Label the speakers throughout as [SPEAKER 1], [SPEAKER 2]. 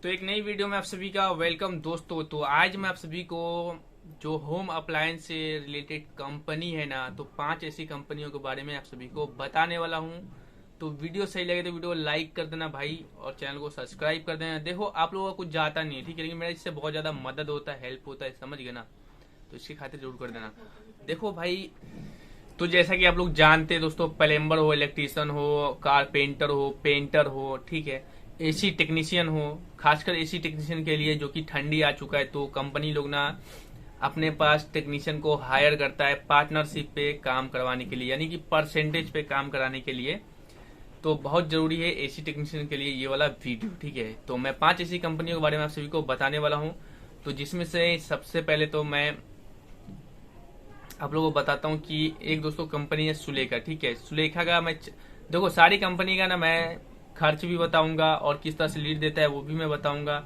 [SPEAKER 1] तो एक नई वीडियो में आप सभी का वेलकम दोस्तों। तो आज मैं आप सभी को जो होम अप्लायंस से रिलेटेड कंपनी है ना, तो 5 ऐसी कंपनियों के बारे में आप सभी को बताने वाला हूं। तो वीडियो सही लगे तो वीडियो लाइक कर देना भाई, और चैनल को सब्सक्राइब कर देना। देखो आप लोगों का कुछ जाता नहीं है, ठीक है, लेकिन मेरा इससे बहुत ज्यादा मदद होता है, हेल्प होता है, समझ गए ना। तो इसकी खातिर जरूर कर देना। देखो भाई, तो जैसा कि आप लोग जानते हैं दोस्तों, प्लम्बर हो, इलेक्ट्रीशियन हो, कारपेंटर हो, पेंटर हो, ठीक है, एसी टेक्नीशियन हो। खासकर एसी टेक्नीशियन के लिए, जो कि ठंडी आ चुका है, तो कंपनी लोग ना अपने पास टेक्नीशियन को हायर करता है पार्टनरशिप पे काम करवाने के लिए, यानी कि परसेंटेज पे काम कराने के लिए। तो बहुत जरूरी है एसी टेक्नीशियन के लिए ये वाला वीडियो, ठीक है। तो मैं 5 ऐसी कंपनियों के बारे में आप सभी को बताने वाला हूँ। तो जिसमें से सबसे पहले तो मैं आप लोगों को बताता हूँ कि एक दोस्तों कंपनी है सुलेखा, ठीक है। सुलेखा का मैं देखो सारी कंपनी का ना मैं खर्च भी बताऊंगा और किस तरह से लीड देता है वो भी मैं बताऊंगा।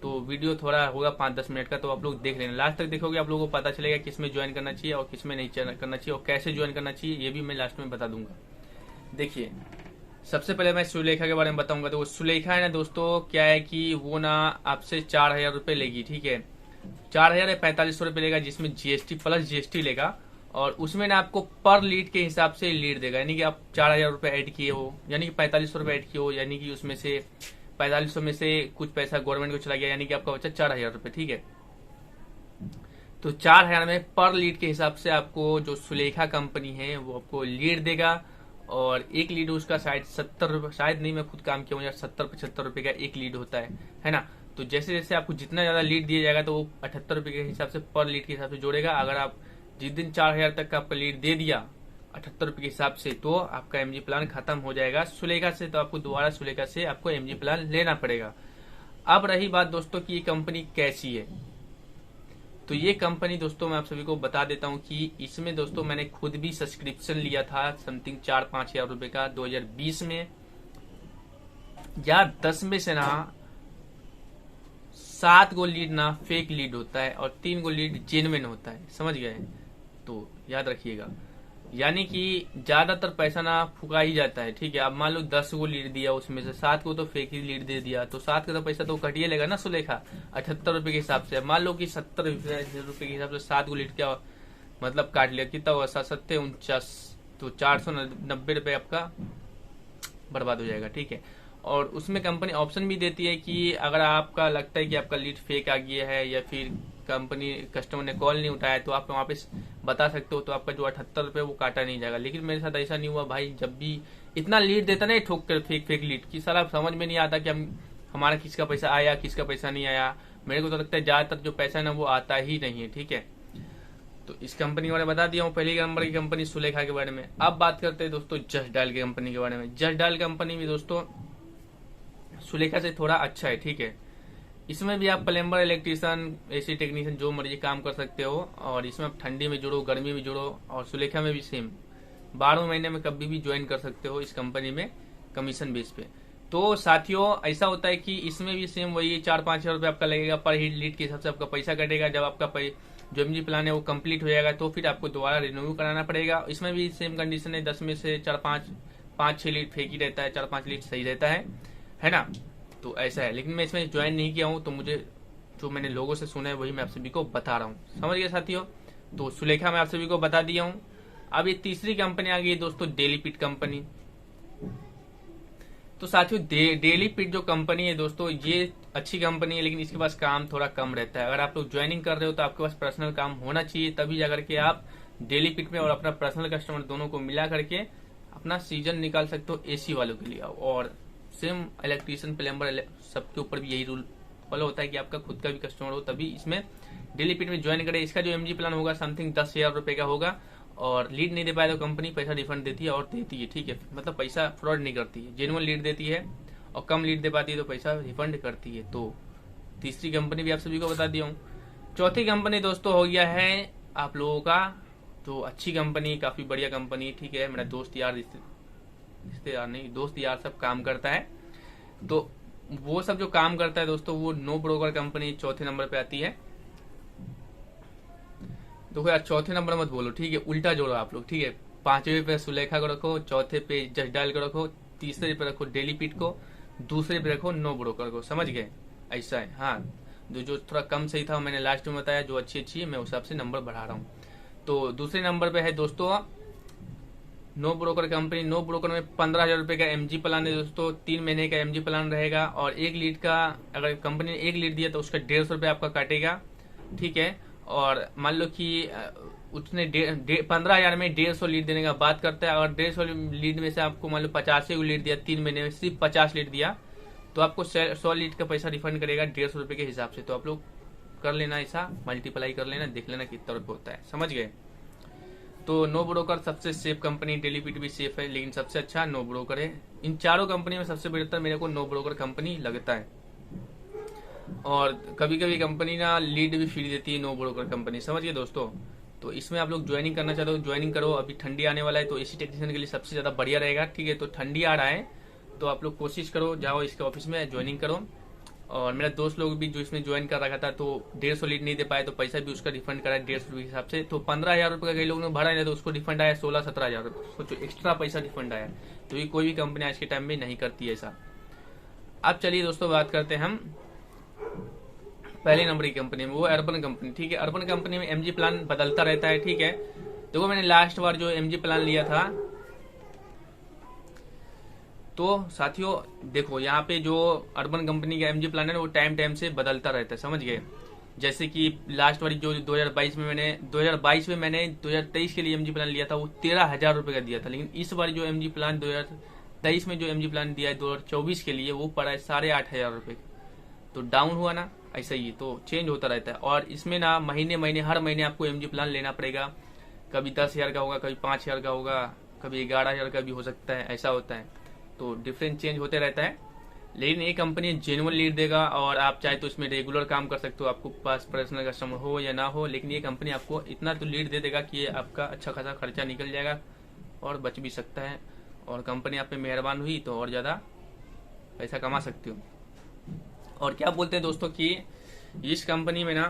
[SPEAKER 1] तो वीडियो थोड़ा होगा 5-10 मिनट का, तो आप लोग देख लेना, लास्ट तक देखोगे आप लोगों को पता चलेगा किस में ज्वाइन करना चाहिए और किस में नहीं करना चाहिए और कैसे ज्वाइन करना चाहिए, ये भी मैं लास्ट में बता दूंगा। देखिए, सबसे पहले मैं सुलेखा के बारे में बताऊंगा। तो वो सुलेखा है ना दोस्तों, क्या है कि वो ना आपसे 4,000 रुपये लेगी, ठीक है। 4,000 या 4,500 रुपये लेगा, जिसमें जीएसटी प्लस जीएसटी लेगा। और उसमें ना आपको पर लीड के हिसाब से लीड देगा, यानी कि आप 4,000 रुपये ऐड किए हो, यानी कि 4,500 रुपये ऐड किए हो, यानी कि उसमें से 4,500 में से कुछ पैसा गवर्नमेंट को चला गया, यानी कि आपका बचा 4,000 रुपये, ठीक है। तो 4,000 में पर लीड के हिसाब से आपको जो सुलेखा कंपनी है वो आपको लीड देगा। और एक लीड उसका शायद 70 रुपये, शायद नहीं, मैं खुद काम किया हूँ यार, 70-75 रुपये का एक लीड होता है ना। तो जैसे जैसे आपको जितना ज्यादा लीड दिया जाएगा तो वो 78 रुपये के हिसाब से पर लीड के हिसाब से जोड़ेगा। अगर आप जिस दिन 4,000 तक का आपका लीड दे दिया 78 रुपये के हिसाब से, तो आपका एमजी प्लान खत्म हो जाएगा सुलेखा से। तो आपको दोबारा सुलेखा से आपको एमजी प्लान लेना पड़ेगा। अब रही बात दोस्तों कि ये कंपनी कैसी है, तो ये कंपनी दोस्तों मैं आप सभी को बता देता हूँ कि इसमें दोस्तों मैंने खुद भी सब्सक्रिप्शन लिया था समथिंग 4-5 हजार रुपए का 2020 में। यार 10 में से ना 7 गो लीड ना फेक लीड होता है और 3 गो लीड जेन्युइन होता है, समझ गए। तो याद रखिएगा, यानी कि ज्यादातर पैसा ना फुका ही जाता है, ठीक है। अब मान लो 10 गो लीड दिया, उसमें से 7 को तो फेक ही लीड दे दिया, तो 7 का तो पैसा तो कटिए लेगा ना सुलेखा 78 रुपए के हिसाब से। मान लो कि 70 रुपए के हिसाब से 7 गो लीड क्या मतलब काट लिया, कितना हुआ, 7-7-49, तो 490 रुपए आपका बर्बाद हो जाएगा, ठीक है। और उसमें कंपनी ऑप्शन भी देती है कि अगर आपका लगता है कि आपका लीड फेक आ गया है या फिर कंपनी कस्टमर ने कॉल नहीं उठाया, तो आप वहाँ पे बता सकते हो, तो आपका जो 78 रुपये वो काटा नहीं जाएगा। लेकिन मेरे साथ ऐसा नहीं हुआ भाई, जब भी इतना लीड देता ना ठोक कर फेक लीड की, साला समझ में नहीं आता कि हमारा किसका पैसा आया किसका पैसा नहीं आया। मेरे को तो लगता है ज्यादातर जो पैसा है ना वो आता ही नहीं है, ठीक है। तो इस कंपनी के बारे में बता दिया हूँ, पहली नंबर की कंपनी सुलेखा के बारे में। अब बात करते हैं दोस्तों जस्ट डायल की कंपनी के बारे में। जस्ट डायल कंपनी भी दोस्तों सुलेखा से थोड़ा अच्छा है, ठीक है। इसमें भी आप प्लम्बर, इलेक्ट्रीशियन, एसी टेक्नीशियन जो मर्जी काम कर सकते हो। और इसमें आप ठंडी में जुड़ो, गर्मी में जुड़ो, और सुलेखा में भी सेम 12 महीने में कभी भी ज्वाइन कर सकते हो इस कंपनी में कमीशन बेस पे। तो साथियों ऐसा होता है कि इसमें भी सेम वही 4-5 हजार रुपये आपका लगेगा पर हीट लीड के हिसाब से आपका पैसा कटेगा। जब आपका जो एमजी प्लान है वो कंप्लीट हो जाएगा तो फिर आपको दोबारा रिन्यू कराना पड़ेगा। इसमें भी सेम कंडीशन है, 10 में से 4-5-6 लीड फेक ही रहता है, 4-5 लीड सही रहता है ना। तो ऐसा है, लेकिन मैं इसमें ज्वाइन नहीं किया हूँ, तो मुझे जो मैंने लोगों से सुना है वही मैं आप सभी को बता रहा हूँ, समझ गए साथियों। तो सुलेखा मैं आप सभी को बता दिया हूँ। अब ये तीसरी कंपनी आ गई है दोस्तों, डेली पिट कंपनी। तो साथियों डेली पिट जो कंपनी है दोस्तों, ये अच्छी कंपनी है, लेकिन इसके पास काम थोड़ा कम रहता है। अगर आप लोग ज्वाइनिंग कर रहे हो तो आपके पास पर्सनल काम होना चाहिए, तभी जाकर के आप डेली पिट में और अपना पर्सनल कस्टमर दोनों को मिला करके अपना सीजन निकाल सकते हो एसी वालों के लिए। और सेम इलेक्ट्रीशियन, प्लम्बर, सबके ऊपर भी यही रूल फॉलो होता है कि आपका खुद का भी कस्टमर हो तभी इसमें डेली पिट में ज्वाइन करें। इसका जो एमजी प्लान होगा समथिंग 10,000 रुपए का होगा, और लीड नहीं दे पाए तो कंपनी पैसा रिफंड देती है, और देती है, ठीक है। मतलब पैसा फ्रॉड नहीं करती है, जेन्युइन लीड देती है, और कम लीड दे पाती है तो पैसा रिफंड करती है। तो तीसरी कंपनी भी आप सभी को बता दिया हूँ। चौथी कंपनी दोस्तों हो गया है आप लोगों का, तो अच्छी कंपनी, काफी बढ़िया कंपनी, ठीक है। मेरा दोस्त यार, रिश्तेदार नहीं, दोस्त यार सब काम करता है। तो वो सब जो काम करता है दोस्तों, वो नो ब्रोकर कंपनी चौथे नंबर पे आती है। देखो यार, चौथे नंबर मत बोलो, ठीक है, उल्टा जोड़ो आप लोग, ठीक है। 5वें पे सुलेखा को रखो, चौथे पे जस्ट डायल को रखो, तीसरे पे रखो डेली पिट को, दूसरे पे रखो नो ब्रोकर को, समझ गए। ऐसा है। हाँ, जो थोड़ा कम सही था मैंने लास्ट में बताया, जो अच्छी अच्छी है मैं उस हिसाब से नंबर बढ़ा रहा हूँ। तो दूसरे नंबर पे है दोस्तों NoBroker company. NoBroker में 15,000 रुपए का एमजी प्लान है दोस्तों। 3 महीने का एमजी प्लान रहेगा और 1 लीड का, अगर कंपनी ने 1 लीड दिया तो उसका 150 रुपये आपका काटेगा, ठीक है। और मान लो कि उसने 15,000 में 150 लीड देने का बात करता है। अगर 150 लीड में से आपको मान लो 50 लीड दिया, 3 महीने में सिर्फ 50 लीड दिया, तो आपको 100 लीड का पैसा रिफंड करेगा 150 रुपये के हिसाब से। तो आप लोग कर लेना, ऐसा मल्टीप्लाई कर लेना, देख लेना कितना रुपये होता है, समझ गए। तो नो ब्रोकर सबसे सेफ कंपनी, डेलीपिट भी सेफ है, लेकिन सबसे अच्छा नो ब्रोकर है। इन चारों कंपनी में सबसे बेहतर मेरे को नो ब्रोकर कंपनी लगता है। और कभी कभी कंपनी ना लीड भी फ्री देती है, नो ब्रोकर कंपनी, समझ गए दोस्तों। तो इसमें आप लोग ज्वाइनिंग करना चाहते हो ज्वाइनिंग करो। अभी ठंडी आने वाला है तो एसी टेक्नीशियन के लिए सबसे ज्यादा बढ़िया रहेगा, ठीक है। तो ठंडी आ रहा है तो आप लोग कोशिश करो, जाओ इसके ऑफिस में ज्वाइनिंग करो। और मेरा दोस्त लोग भी जो इसमें ज्वाइन कर रखा था तो 150 लीड नहीं दे पाए तो पैसा भी उसका रिफंड करा 150 रुपये के हिसाब से। तो 15,000 रुपये का कई लोगों ने भरा है तो उसको रिफंड आया 16-17,000 रुपये, सोचो एक्स्ट्रा पैसा रिफंड आया। तो ये कोई भी कंपनी आज के टाइम में नहीं करती है ऐसा। अब चलिए दोस्तों बात करते हैं हम पहले नंबर की कंपनी में, वो अर्बन कंपनी, ठीक है। अर्बन कंपनी में एमजी प्लान बदलता रहता है, ठीक है। देखो मैंने लास्ट बार जो एमजी प्लान लिया था, तो साथियों देखो यहाँ पे जो अर्बन कंपनी का एमजी प्लान है वो टाइम टाइम से बदलता रहता है, समझ गए। जैसे कि लास्ट वाली जो 2022 में मैंने 2023 के लिए एमजी प्लान लिया था वो 13,000 रुपए का दिया था। लेकिन इस बार जो एमजी प्लान 2023 में जो एमजी प्लान दिया है 2024 के लिए वो पड़ा है 8,500 रुपए। तो डाउन हुआ ना, ऐसा ही तो चेंज होता रहता है। और इसमें ना महीने हर महीने आपको एमजी प्लान लेना पड़ेगा। कभी 10,000 का होगा, कभी 5,000 का होगा, कभी 11,000 का भी हो सकता है, ऐसा होता है। तो डिफरेंट चेंज होते रहता है। लेकिन ये कंपनी जेन्युइन लीड देगा और आप चाहे तो इसमें रेगुलर काम कर सकते हो, आपको पास पर्सनल कस्टमर हो या ना हो। लेकिन ये कंपनी आपको इतना तो लीड दे देगा कि ये आपका अच्छा खासा खर्चा निकल जाएगा और बच भी सकता है। और कंपनी आप पे मेहरबान हुई तो और ज़्यादा पैसा कमा सकते हो। और क्या बोलते हैं दोस्तों कि इस कंपनी में ना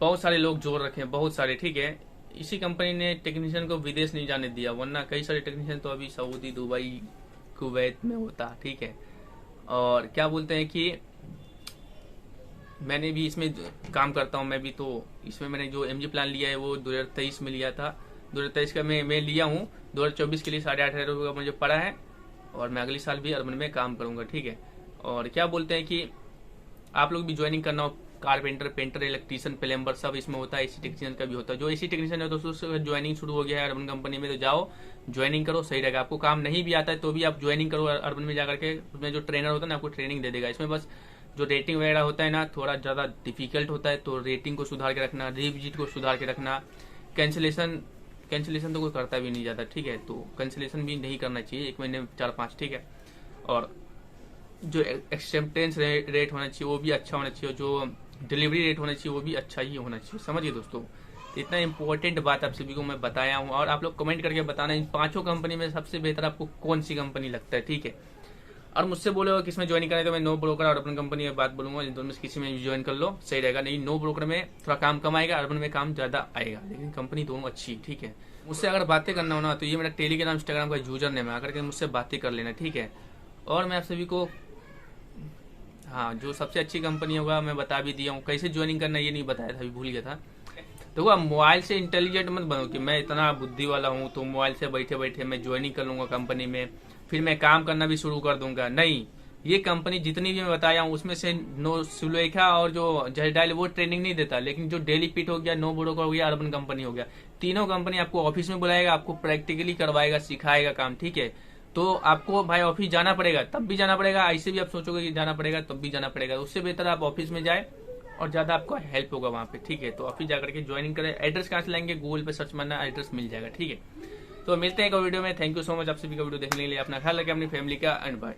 [SPEAKER 1] बहुत सारे लोग जोड़ रखे हैं, बहुत सारे, ठीक है। इसी कंपनी ने टेक्नीशियन को विदेश नहीं जाने दिया, वरना कई सारे टेक्नीशियन तो अभी सऊदी, दुबई, कुवैत में होता, ठीक है। और क्या बोलते हैं कि मैंने भी इसमें काम करता हूं, मैं भी। तो इसमें मैंने जो एमजी प्लान लिया है वो 2023 में लिया था। 2023 का मैं लिया हूं, 2024 के लिए 8,500 रुपये का मुझे पड़ा है। और मैं अगले साल भी अर्बन में काम करूंगा, ठीक है। और क्या बोलते हैं कि आप लोग भी ज्वाइनिंग करना हो, कारपेंटर, पेंटर, इलेक्ट्रीशियन, प्लम्बर सब इसमें होता है। एसी टेक्नीशियन का भी होता है। जो एसी टेक्नीशियन है दोस्तों ज्वाइनिंग शुरू हो गया है अर्बन कंपनी में, तो जाओ ज्वाइनिंग करो, सही रहेगा। आपको काम नहीं भी आता है तो भी आप ज्वाइनिंग करो अर्बन में जाकर के। उसमें जो ट्रेनर होता है ना आपको ट्रेनिंग दे देगा। इसमें बस जो रेटिंग वगैरह होता है ना थोड़ा ज्यादा डिफिकल्ट होता है, तो रेटिंग को सुधार के रखना, रिविजिट को सुधार के रखना, कैंसिलेशन तो कोई करता भी नहीं जाता, ठीक है। तो कैंसिलेशन भी नहीं करना चाहिए 1 महीने में 4-5, ठीक है। और जो एक्सेप्टेंस रेट होना चाहिए वो भी अच्छा होना चाहिए, जो डिलीवरी रेट होना चाहिए वो भी अच्छा ही होना चाहिए, समझिए दोस्तों। इतना इंपॉर्टेंट बात आप सभी को मैं बताया हूँ। और आप लोग कमेंट करके बताना इन 5 कंपनी में सबसे बेहतर आपको कौन सी कंपनी लगता है, ठीक है। और मुझसे बोलो किसमें ज्वाइन करें तो मैं नो ब्रोकर और अर्बन कंपनी में बात बोलूंगा, इन दोनों में किसी में ज्वाइन कर लो, सही रहेगा। नहीं, नो ब्रोकर में थोड़ा काम कम आएगा, अर्बन में काम ज्यादा आएगा, लेकिन कंपनी दोनों अच्छी, ठीक है। मुझसे अगर बातें करना हो ना तो ये मेरा टेलीग्राम इंस्टाग्राम का यूजर नेम है, आकर के मुझसे बातें कर लेना, ठीक है। और मैं आप सभी को हाँ जो सबसे अच्छी कंपनी होगा मैं बता भी दिया हूँ। कैसे ज्वाइनिंग करना ये नहीं बताया था, अभी भूल गया था। देखो आप मोबाइल से इंटेलिजेंट मत बनो कि मैं इतना बुद्धि वाला हूँ तो मोबाइल से बैठे बैठे मैं ज्वाइनिंग कर लूंगा कंपनी में, फिर मैं काम करना भी शुरू कर दूंगा। नहीं, ये कंपनी जितनी भी मैं बताया हूँ उसमें से नो सुलेखा और जो जयडाइल वो ट्रेनिंग नहीं देता। लेकिन जो डेली पिट हो गया, नो ब्रोकर हो गया, अर्बन कंपनी हो गया, तीनों कंपनी आपको ऑफिस में बुलाएगा, आपको प्रैक्टिकली करवाएगा, सिखाएगा काम, ठीक है। तो आपको भाई ऑफिस जाना पड़ेगा, तब भी जाना पड़ेगा। ऐसे भी आप सोचोगे कि जाना पड़ेगा तब भी जाना पड़ेगा, उससे बेहतर आप ऑफिस में जाए और ज्यादा आपको हेल्प होगा वहां पे, ठीक है। तो ऑफिस जाकर के ज्वाइनिंग करें। एड्रेस कहाँ से लाएंगे, गूगल पे सर्च मारना, एड्रेस मिल जाएगा, ठीक है। तो मिलते हैं एक वीडियो में। थैंक यू सो मच आप सभी का वीडियो देखने के लिए। अपना ख्याल रखें, अपनी फैमिली का, एंड बाय।